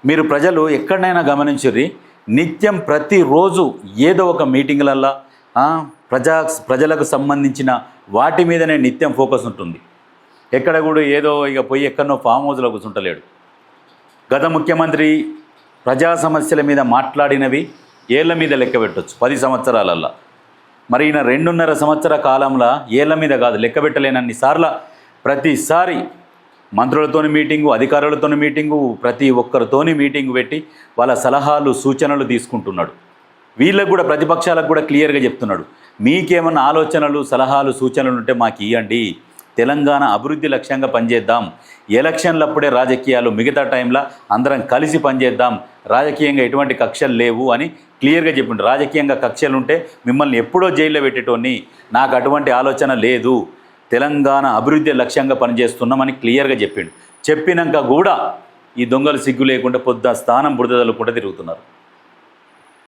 మీరు ప్రజలు ఎక్కడైనా గమనించుర్రి, నిత్యం ప్రతిరోజు ఏదో ఒక మీటింగులల్లో ప్రజలకు సంబంధించిన వాటి మీదనే నిత్యం ఫోకస్ ఉంటుంది. ఎక్కడ కూడా ఏదో ఇక పోయి ఎక్కడనో ఫామ్ హౌస్లో కూర్చుంటలేడు. గత ముఖ్యమంత్రి ప్రజా సమస్యల మీద మాట్లాడినవి ఏళ్ల మీద లెక్క పెట్టవచ్చు 10 సంవత్సరాలల్లో. మరి ఈయన 2.5 సంవత్సర కాలంలో ఏళ్ల మీద కాదు లెక్క పెట్టలేనన్ని సార్లు ప్రతిసారి మంత్రులతోని మీటింగు, అధికారులతోని మీటింగు, ప్రతి ఒక్కరితోని మీటింగు పెట్టి వాళ్ళ సలహాలు సూచనలు తీసుకుంటున్నాడు. వీళ్ళకు కూడా ప్రతిపక్షాలకు కూడా క్లియర్గా చెప్తున్నాడు, మీకేమన్నా ఆలోచనలు సలహాలు సూచనలు ఉంటే మాకు ఇవ్వండి, తెలంగాణ అభివృద్ధి లక్ష్యంగా పనిచేద్దాం, ఎలక్షన్లప్పుడే రాజకీయాలు, మిగతా టైంలో అందరం కలిసి పనిచేద్దాం, రాజకీయంగా ఎటువంటి కక్షలు లేవు అని క్లియర్గా చెప్పిండు. రాజకీయంగా కక్షలు ఉంటే మిమ్మల్ని ఎప్పుడో జైల్లో పెట్టేటోని, నాకు అటువంటి ఆలోచన లేదు, తెలంగాణ అభివృద్ధి లక్ష్యంగా పనిచేస్తున్నామని క్లియర్గా చెప్పిండు. చెప్పినాక కూడా ఈ దొంగలు సిగ్గు లేకుండా స్థానం బురదలు కూడా తిరుగుతున్నారు.